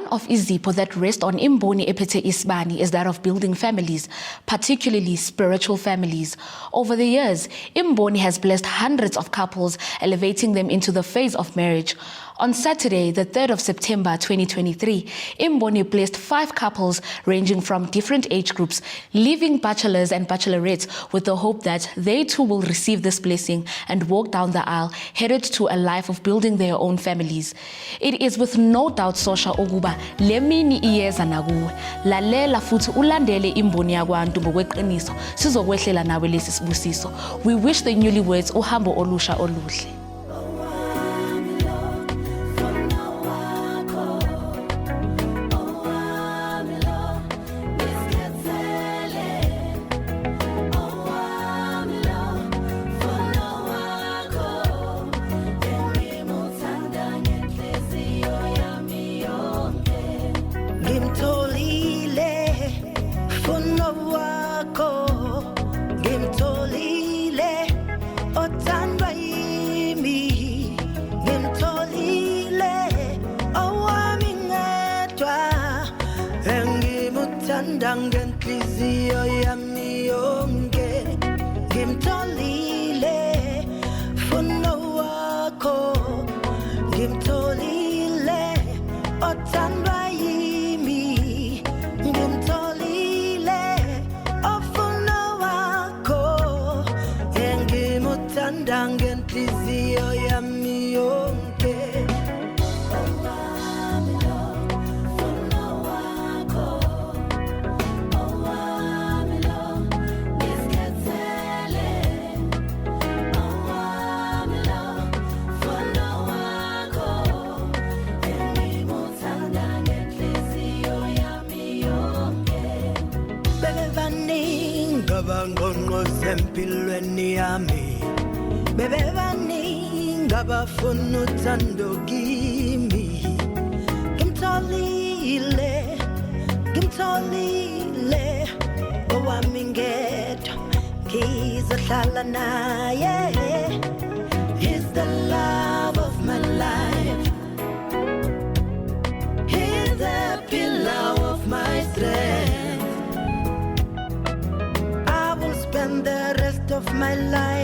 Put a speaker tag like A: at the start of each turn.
A: One of izipho that rest on Imboni ephethe isibani is that of building families, particularly spiritual families. Over the years, Imboni has blessed hundreds of couples, elevating them into the phase of marriage. On Saturday, the 3rd of September 2023, Imboni blessed 5 couples ranging from different age groups, leaving bachelors and bachelorettes with the hope that they too will receive this blessing and walk down the aisle, headed to a life of building their own families. It is with no doubt sosha ukuba lemini iyeza nakuwe. Lalela futhi ulandele Imboni yakwantu ngokweqiniso sizokwehlela nawe lesi sibusiso. We wish the newlyweds uhambo olusha oluhle.
B: Ngenhliziyo yami yonke ngimtholile mfuno wakho ngimtholile othandwa yimi ngimtholile ofuno wakho engimuthanda ngenhliziyo yami yonke. Ngabangqongqoze empilweni yami bebe baningi abafuna uthando kimi ngimtholile owami ngedwa ngizohlala naye. He's the love of my life, he's the pillar of my strength. Spend the rest of my life